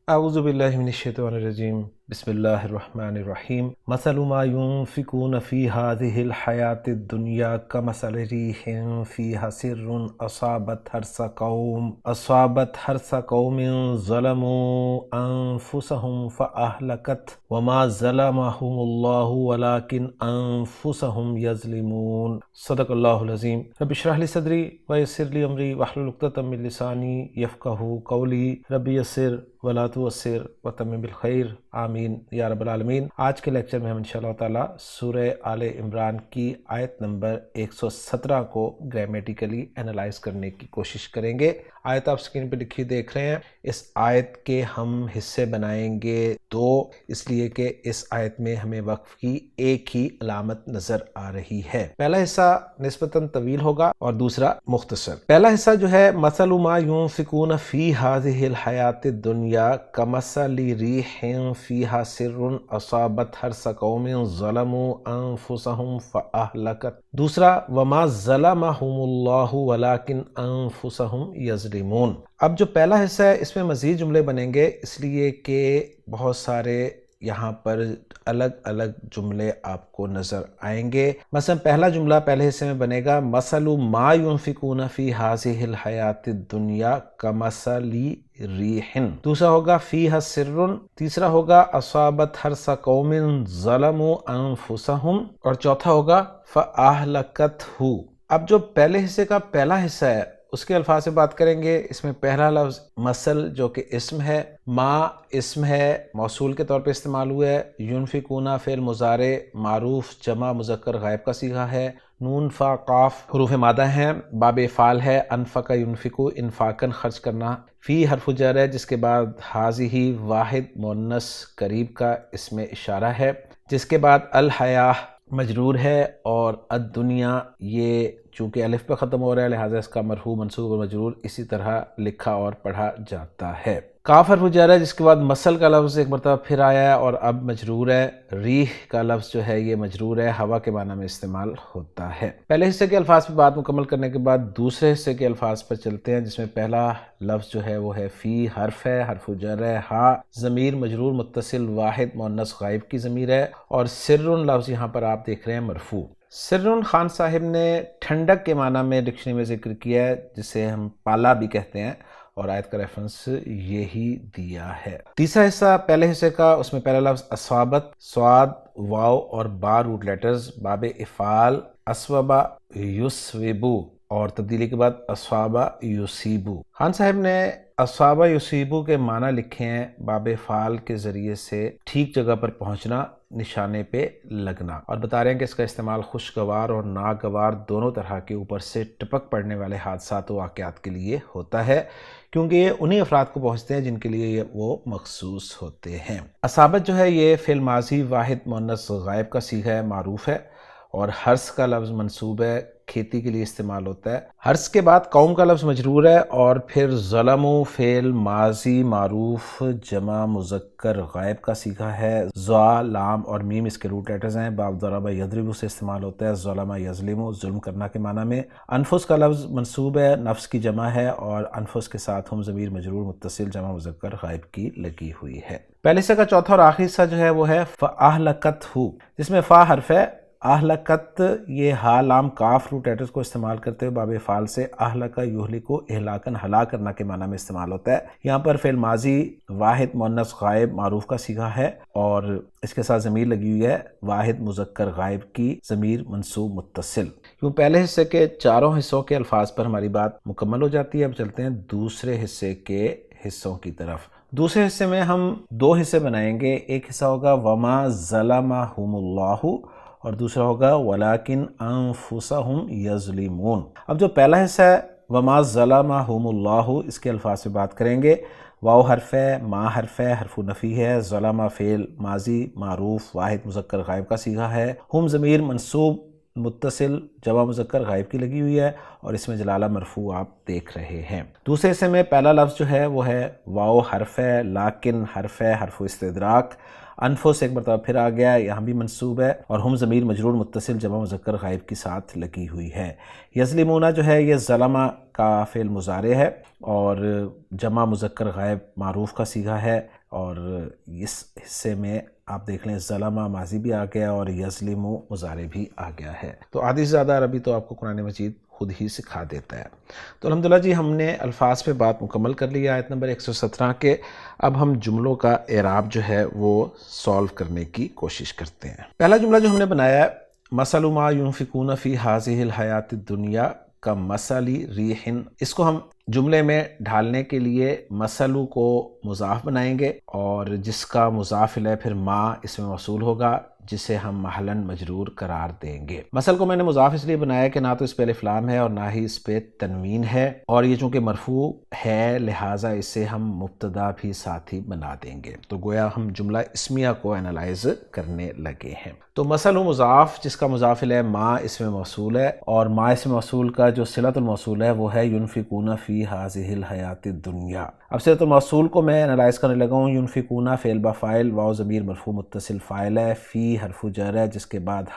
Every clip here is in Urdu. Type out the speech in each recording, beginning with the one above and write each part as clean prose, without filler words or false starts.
اعوذ باللہ من الشیطان الرجیم بسم اللہ الرحمن الرحیم مثل ما ينفقون في هذه الحیاة الدنیا كمثل ريح فيها سر أصابت حرث قوم ظلموا أنفسهم فأهلكت وما ظلمهم الله ولكن أنفسهم يظلمون صدق اللہ العظیم رب اشرح لي صدری ويسر لي امری واحلل عقدۃ من لسانی یفقہوا قولی رب یسر ولا تعسر وتمم بالخیر آمین یا رب العالمین۔ آج کے لیکچر میں ہم انشاءاللہ تعالی سورہ آل عمران کی آیت نمبر 117 کو گرامیٹیکلی انالائز کرنے کی کوشش کریں گے۔ آیت آپ سکرین پہ لکھی دیکھ رہے ہیں۔ اس آیت کے ہم حصے بنائیں گے دو، اس لیے کہ اس آیت میں ہمیں وقف کی ایک ہی علامت نظر آ رہی ہے۔ پہلا حصہ نسبتاً طویل ہوگا اور دوسرا مختصر۔ پہلا حصہ جو ہے مثل ما ينفقون في هذه الحیاة الدنیا كمثل ريح فيها سر أصابت حرث قوم ظلموا أنفسهم فأهلكت۔ دوسرا وما ظلمهم الله ولكن أنفسهم يظلمون۔ اب جو پہلا حصہ ہے اس میں مزید جملے بنیں گے، اس لیے کہ بہت سارے یہاں پر الگ الگ جملے آپ کو نظر آئیں گے۔ مثلا پہلا جملہ پہلے حصے میں بنے گا مثل ما ينفقون في هذه الحیاة الدنیا كمثل ریح، دوسرا ہوگا فیہا سر، تیسرا ہوگا اصابت حرث قوم ظلموا انفسهم، اور چوتھا ہوگا فاہلکتہ۔ اب جو پہلے حصے کا پہلا حصہ ہے اس کے الفاظ سے بات کریں گے۔ اس میں پہلا لفظ مثل جو کہ اسم ہے، ما اسم ہے، موصول کے طور پہ استعمال ہوا ہے، ينفقون فعل مضارع معروف جمع مذکر غائب کا صیغہ ہے، نون فا قاف حروف مادہ ہیں، باب افعال ہے، انفق ينفق انفاقاً خرچ کرنا، فی حرف جر ہے جس کے بعد حاضی واحد مؤنث قریب کا اسم اشارہ ہے، جس کے بعد الحیاہ مجرور ہے، اور الدنیا یہ چونکہ الف پہ ختم ہو رہا ہے لہٰذا اس کا مرفوع منصوب اور مجرور اسی طرح لکھا اور پڑھا جاتا ہے۔ کاف حرف جر ہے جس کے بعد مثل کا لفظ ایک مرتبہ پھر آیا ہے اور اب مجرور ہے۔ ریح کا لفظ جو ہے یہ مجرور ہے، ہوا کے معنی میں استعمال ہوتا ہے۔ پہلے حصے کے الفاظ پہ بات مکمل کرنے کے بعد دوسرے حصے کے الفاظ پر چلتے ہیں، جس میں پہلا لفظ جو ہے وہ ہے فی، حرف ہے، حرف جر ہے، ہا ضمیر مجرور متصل واحد مؤنث غائب کی ضمیر ہے، اور سر لفظ یہاں پر آپ دیکھ رہے ہیں مرفوع۔ سرن خان صاحب نے ٹھنڈک کے معنی میں ڈکشنری میں ذکر کیا ہے، جسے ہم پالا بھی کہتے ہیں، اور آیت کا ریفرنس یہی دیا ہے۔ تیسرا حصہ پہلے حصے کا، اس میں پہلا لفظ اصابت، سواد واو اور با روٹ لیٹرز، باب افعال اسوبا یسوبو، اور تبدیلی کے بعد اصابہ یصیبو۔ خان صاحب نے اصابہ یصیبو کے معنی لکھے ہیں باب فعال کے ذریعے سے ٹھیک جگہ پر پہنچنا، نشانے پہ لگنا، اور بتا رہے ہیں کہ اس کا استعمال خوشگوار اور ناگوار دونوں طرح کے اوپر سے ٹپک پڑنے والے حادثات و واقعات کے لیے ہوتا ہے، کیونکہ یہ انہی افراد کو پہنچتے ہیں جن کے لیے وہ مخصوص ہوتے ہیں۔ اصابت جو ہے یہ فعل ماضی واحد مؤنث غائب کا صیغہ ہے، معروف ہے، اور حرث کا لفظ منصوب ہے، کھیتی کے لیے استعمال ہوتا ہے۔ حرث کے بعد قوم کا لفظ مجرور ہے، اور پھر ظلموا فعل ماضی معروف جمع مذکر غائب کا صیغہ ہے، ظا لام اور میم اس کے روٹ لیٹرز ہیں، باب ضرب یضرب سے استعمال ہوتا ہے، ظلم یظلم ظلم کرنا کے معنی میں۔ انفس کا لفظ منصوب ہے، نفس کی جمع ہے، اور انفس کے ساتھ ہم ضمیر مجرور متصل جمع مذکر غائب کی لگی ہوئی ہے۔ پہلے حصے کا چوتھا اور آخری حصہ جو ہے وہ ہے فاہلکتہ، جس میں فا حرف ہے، اہلکت یہ ہا لام کاف روٹ لیٹرز کو استعمال کرتے ہوئے باب فعال سے اہلک یہلکو اہلاکن ہلاک کرنا کے معنی میں استعمال ہوتا ہے۔ یہاں پر فعل ماضی واحد مؤنث غائب معروف کا صیغہ ہے، اور اس کے ساتھ ضمیر لگی ہوئی ہے واحد مذکر غائب کی ضمیر منصوب متصل۔ کیوں پہلے حصے کے چاروں حصوں کے الفاظ پر ہماری بات مکمل ہو جاتی ہے۔ اب چلتے ہیں دوسرے حصے کے حصوں کی طرف۔ دوسرے حصے میں ہم دو حصے بنائیں گے، ایک حصہ ہوگا وما ظلمہم اللہ، اور دوسرا ہوگا وَلَكِنْ أَنفُسَهُمْ يَظْلِمُونَ۔ اب جو پہلا حصہ ہے وَمَا ظَلَمَهُمُ اللَّهُ، اس کے الفاظ پہ بات کریں گے۔ واو حرف ہے، ما حرف ہے، حرف نفی ہے، ظلم فعل ماضی معروف واحد مذکر غائب کا صیغہ ہے، ہم ضمیر منصوب متصل جمع مذکر غائب کی لگی ہوئی ہے، اور اس میں جلالہ مرفوع آپ دیکھ رہے ہیں۔ دوسرے حصے میں پہلا لفظ جو ہے وہ ہے واو حرف ہے، لاکن حرف ہے، حرف استدراک، انفس ایک مرتبہ پھر آ گیا، یہاں بھی منصوب ہے، اور ہم ضمیر مجرور متصل جمع مذکر غائب کے ساتھ لگی ہوئی ہے۔ یظلمون جو ہے یہ ظلمہ کا فعل مضارع ہے اور جمع مذکر غائب معروف کا صیغہ ہے، اور اس حصے میں آپ دیکھ لیں ظلمہ ماضی بھی آ گیا اور یظلم مضارع بھی آ گیا ہے۔ تو آدھی سے زیادہ عربی تو آپ کو قرآن مجید خود ہی سکھا دیتا ہے۔ تو الحمدللہ جی ہم نے الفاظ پہ بات مکمل کر لی آیت نمبر 117 کے۔ اب ہم جملوں کا اعراب جو ہے وہ سولو کرنے کی کوشش کرتے ہیں۔ پہلا جملہ جو ہم نے بنایا ہے، مثل ما ينفقون فی هذه الحیات الدنیا کا مثل ریح، اس کو ہم جملے میں ڈھالنے کے لیے مثلو کو مضاف بنائیں گے اور جس کا مضاف الیہ پھر ما اس میں موصول ہوگا جسے ہم محلاً مجرور قرار دیں گے۔ مثل کو میں نے مضاف اس لیے بنایا کہ نہ تو اس پہ الف لام ہے اور نہ ہی اس پہ تنوین ہے، اور یہ چونکہ مرفوع ہے لہٰذا اسے ہم مبتدا بھی ساتھ ہی بنا دیں گے۔ تو گویا ہم جملہ اسمیہ کو انالائز کرنے لگے ہیں۔ تو مثل و مضاف جس کا مضاف الیہ ما اس میں موصول ہے، اور ما اس میں موصول کا جو صلۃ الموصول ہے وہ ہے ينفقون فی هذه الحیات الدنیا۔ اب صلۃ الموصول کو میں انالائز کرنے لگا ہوں۔ ينفقون فعل با فاعل، واو ضمیر مرفوع متصل فاعل ہے، فی حرف جر ہے جس کے بعد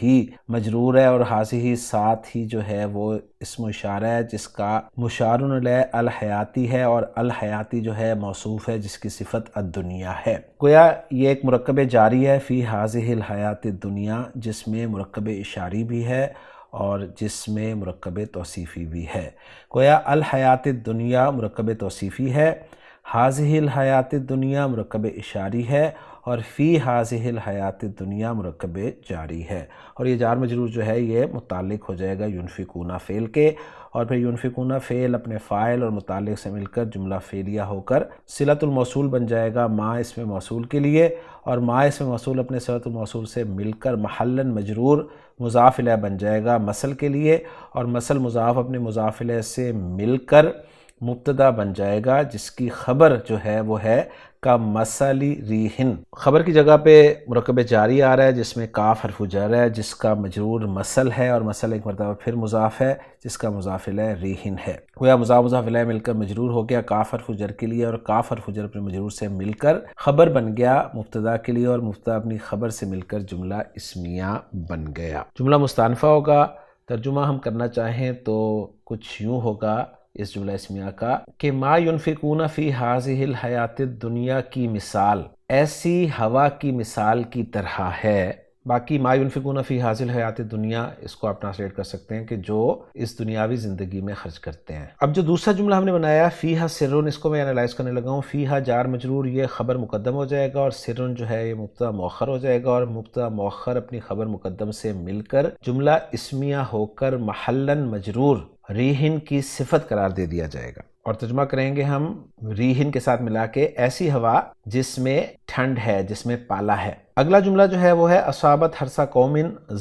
ہی مجرور ہے، اور ہی ساتھ ہی جو ہے وہ اسم اشارہ ہے جس کا مشار الیہ الحیاتی ہے، اور الحیاتی جو ہے موصوف ہے جس کی صفت الدنیا ہے۔ گویا یہ ایک مرکب جاری ہے فی هذه الحیات الدنیا، جس میں مرکب اشاری بھی ہے اور جس میں مرکب توصیفی بھی ہے۔ گویا الحیات الدنیا مرکب توصیفی ہے، هذه الحیات الدنیا مرکب اشاری ہے، اور فی هذه الحیات الدنیا مرکب جاری ہے، اور یہ جار مجرور جو ہے یہ متعلق ہو جائے گا ينفقون فعل کے، اور پھر ينفقون فعل اپنے فاعل اور متعلق سے مل کر جملہ فعلیہ ہو کر صلۃ الموصول بن جائے گا ما اس میں موصول کے لیے، اور ما اس میں موصول اپنے صلۃ الموصول سے مل کر محلاً مجرور مضاف الیہ بن جائے گا مثل کے لیے، اور مثل مضاف اپنے مضاف الیہ سے مل کر مبتدا بن جائے گا جس کی خبر جو ہے وہ ہے کا مثل ریحن۔ خبر کی جگہ پہ مرکب جاری آ رہا ہے جس میں کاف حرف جر ہے جس کا مجرور مثل ہے، اور مثل ایک مرتبہ پھر مضاف ہے جس کا مضاف الیہ ریحن ہے۔ گویا مضاف الیہ مل کر مجرور ہو گیا کاف حرف جر کے لیے، اور کاف حرف جر اپنے مجرور سے مل کر خبر بن گیا مبتدا کے لیے، اور مبتدا اپنی خبر سے مل کر جملہ اسمیہ بن گیا۔ جملہ مستأنفہ ہوگا۔ ترجمہ ہم کرنا چاہیں تو کچھ یوں ہوگا اس جملہ اسمیہ کا کہ ما ينفقون فی هذه الحیات الدنیا کی مثال ایسی ہوا کی مثال کی طرح ہے۔ باقی ما ينفقون فی هذه الحیات الدنیا اس کو آپ ٹرانسلیٹ کر سکتے ہیں کہ جو اس دنیاوی زندگی میں خرچ کرتے ہیں۔ اب جو دوسرا جملہ ہم نے بنایا فیہا سرن، اس کو میں انالائز کرنے لگا ہوں۔ فیہا جار مجرور، یہ خبر مقدم ہو جائے گا، اور سرن جو ہے یہ مبتدا مؤخر ہو جائے گا، اور مبتدا مؤخر اپنی خبر مقدم سے مل کر جملہ اسمیہ ہو کر محلاً مجرور ریحن کی صفت قرار دے دیا جائے گا، اور ترجمہ کریں گے ہم ریحن کے ساتھ ملا کے ایسی ہوا جس میں ٹھنڈ ہے، جس میں پالا ہے۔ اگلا جملہ جو ہے وہ ہے اصابت حرث قوم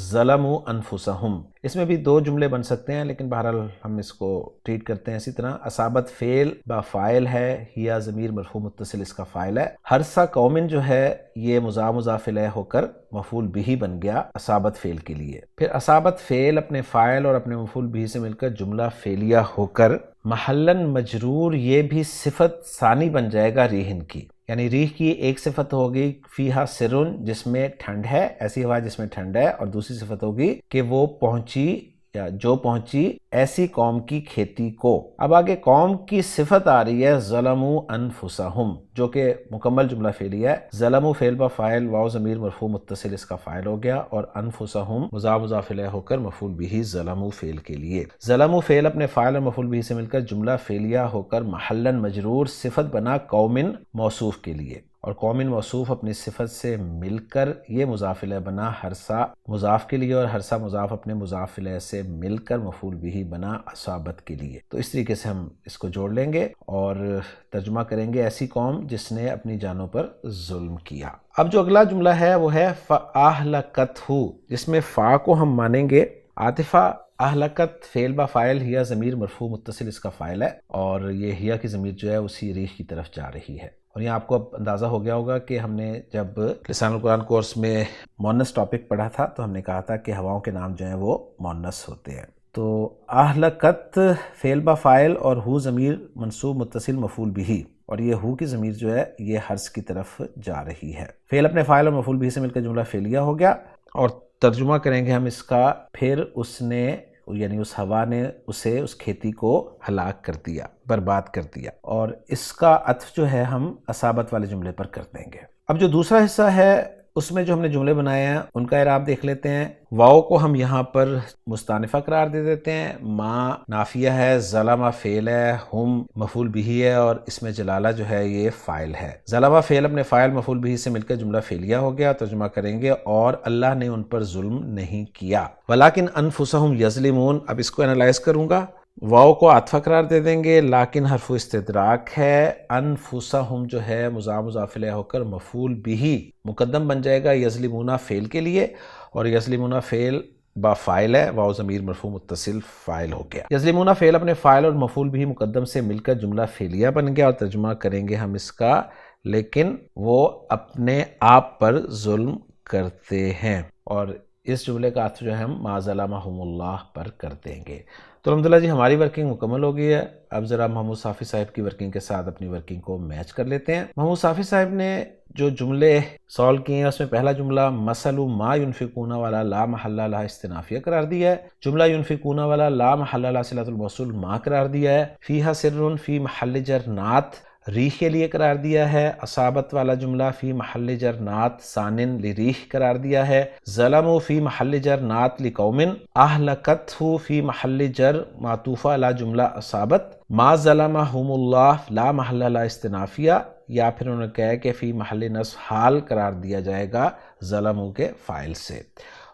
ظلموا انفسہم۔ اس میں بھی دو جملے بن سکتے ہیں لیکن بہرحال ہم اس کو ٹریٹ کرتے ہیں اسی طرح۔ اصابت فعل با فاعل ہے، ہیا ضمیر مرفوع متصل اس کا فاعل ہے۔ حرث قوم جو ہے یہ مضاف الیہ ہو کر مفعول بہ بن گیا اصابت فعل کے لیے۔ پھر اصابت فعل اپنے فاعل اور اپنے مفعول بہ سے مل کر جملہ فعلیہ ہو کر محلاً مجرور یہ بھی صفت ثانی بن جائے گا ریحن کی، یعنی ریح کی ایک صفت ہوگی فیہا سرن جس میں ٹھنڈ ہے، ایسی ہوا جس میں ٹھنڈ ہے، اور دوسری صفت ہوگی کہ وہ پہنچی یا جو پہنچی ایسی قوم کی کھیتی کو۔ اب آگے قوم کی صفت آ رہی ہے ظلموا انفسہم، جو کہ مکمل جملہ فعلیہ ہے۔ ظلموا فعل با فاعل، واو ضمیر مرفوع متصل اس کا فاعل ہو گیا، اور انفسہم مضاف الیہ ہو کر مفعول بہ ظلموا فعل کے لیے۔ ظلموا فعل اپنے فاعل اور مفعول بہ سے مل کر جملہ فعلیہ ہو کر محلاً مجرور صفت بنا قومن موصوف کے لیے، اور قومن موصوف اپنی صفت سے مل کر یہ مضاف الیہ بنا حرثہ مضاف کے لیے، اور حرثہ مضاف اپنے مضاف الیہ سے مل کر مفعول بہ بنا اصابت کے لیے۔ تو اس طریقے سے ہم اس کو جوڑ لیں گے اور ترجمہ کریں گے ایسی قوم جس نے اپنی جانوں پر ظلم کیا۔ اب جو اگلا جملہ ہے وہ ہے فَأَهْلَكَتْهُ، جس میں فا کو ہم مانیں گے عاطفہ۔ اہلکت فعل با فاعل، ہیا ضمیر مرفوع متصل اس کا فاعل ہے، اور یہ ہیا کی ضمیر جو ہے اسی ریح کی طرف جا رہی ہے۔ اور یہاں آپ کو اب اندازہ ہو گیا ہوگا کہ ہم نے جب لسان القرآن کورس میں مؤنث ٹاپک پڑھا تھا تو ہم نے کہا تھا کہ ہواؤں کے نام جو ہیں وہ مؤنث ہوتے ہیں۔ تو اہلکت فعل با فاعل اور ہو ضمیر منصوب متصل مفعول بہ، اور یہ ہو کی ضمیر جو ہے یہ حرث کی طرف جا رہی ہے۔ فعل اپنے فاعل اور مفعول بھی سے مل کر جملہ فعلیہ ہو گیا، اور ترجمہ کریں گے ہم اس کا، پھر اس نے یعنی اس ہوا نے اسے اس کھیتی کو ہلاک کر دیا، برباد کر دیا، اور اس کا عطف جو ہے ہم اصابت والے جملے پر کر دیں گے۔ اب جو دوسرا حصہ ہے اس میں جو ہم نے جملے بنائے ہیں ان کا اعراب دیکھ لیتے ہیں۔ واؤ کو ہم یہاں پر مستانفہ قرار دے دیتے ہیں، ما نافیہ ہے، ظلم فعل ہے، ہم مفعول بھی ہے، اور اس میں جلالہ جو ہے یہ فاعل ہے۔ ظلم فعل اپنے فاعل مفعول بھی سے مل کر جملہ فعلیہ ہو گیا، ترجمہ کریں گے اور اللہ نے ان پر ظلم نہیں کیا۔ ولیکن انفسہم یظلمون، اب اس کو انالائز کروں گا۔ واؤ کو عطفہ قرار دے دیں گے، لیکن حرف استدراک ہے، انفسہم جو ہے مضاف مضاف الیہ ہو کر مفعول بھی مقدم بن جائے گا یظلمون فعل کے لیے، اور یظلمون فعل با فاعل ہے، واؤ ضمیر مرفوع متصل فاعل ہو گیا۔ یظلمون فعل اپنے فاعل اور مفعول بھی مقدم سے مل کر جملہ فعلیہ بن گیا، اور ترجمہ کریں گے ہم اس کا، لیکن وہ اپنے آپ پر ظلم کرتے ہیں، اور اس جملے کا عطف جو ہے ہم ما ظلمہم اللہ پر کر دیں گے۔ تو الحمدللہ جی ہماری ورکنگ مکمل ہو گئی ہے۔ اب ذرا محمود صافی صاحب کی ورکنگ کے ساتھ اپنی ورکنگ کو میچ کر لیتے ہیں۔ محمود صافی صاحب نے جو جملے سالو کیے ہیں اس میں پہلا جملہ مثل ما ينفقون والا لا محل لها استنافیہ قرار دیا ہے، جملہ ينفقون والا لا محل لها صلۃ الموصول ما قرار دیا ہے، فیہا سر فی محل جر نعت ریح کے لیے قرار دیا ہے، اصابت والا جملہ فی محل جر نعت ثانن لریح قرار دیا ہے، ظلموا فی محل جر نعت لقوم، اہلکتہ فی محل جر معطوفہ علی جملہ اصابت، ما ظلمہم اللہ لا محل لها استنافیہ، یا پھر انہوں نے کہا کہ فی محل نصب حال قرار دیا جائے گا ظلموا کے فاعل سے،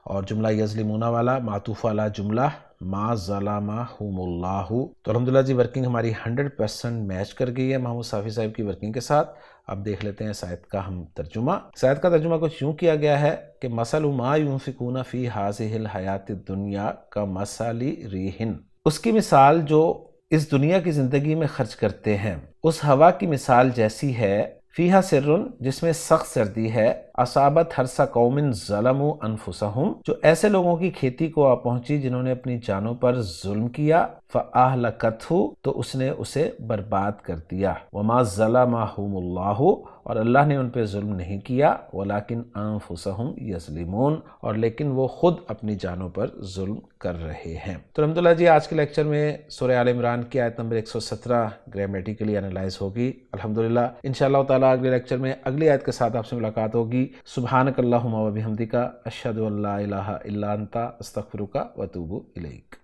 اور جملہ یظلمون والا معطوف والا جملہ ما ظلمہم اللہ۔ تو الحمدللہ جی ورکنگ ہماری 100% میچ کر گئی ہے محمود صافی صاحب کی ورکنگ کے ساتھ۔ اب دیکھ لیتے ہیں اس آیت کا ہم ترجمہ۔ اس آیت کا ترجمہ کچھ یوں کیا گیا ہے کہ مثل ما ينفقون فی ہذہ الحیات الدنیا کمثل ریح، اس کی مثال جو اس دنیا کی زندگی میں خرچ کرتے ہیں اس ہوا کی مثال جیسی ہے، فیہا سرن جس میں سخت سردی ہے، اصابت حرث قوم ظلموا انفسہم جو ایسے لوگوں کی کھیتی کو آ پہنچی جنہوں نے اپنی جانوں پر ظلم کیا، فاہلکتہ تو اس نے اسے برباد کر دیا، وما ظلمہم اللہ اور اللہ نے ان پہ ظلم نہیں کیا، ولیکن انفسہم یظلمون اور لیکن وہ خود اپنی جانوں پر ظلم کر رہے ہیں۔ تو الحمدللہ جی آج کے لیکچر میں سورہ آل عمران کی آیت نمبر 117 گرامیٹیکلی انالائز ہوگی الحمدللہ۔ انشاءاللہ تعالیٰ اگلے لیکچر میں اگلی آیت کے ساتھ آپ سے ملاقات ہوگی۔ سبحانک اللہم و بحمدک، اشہد ان لا الہ الا انت، استغفرک و اتوب الیک۔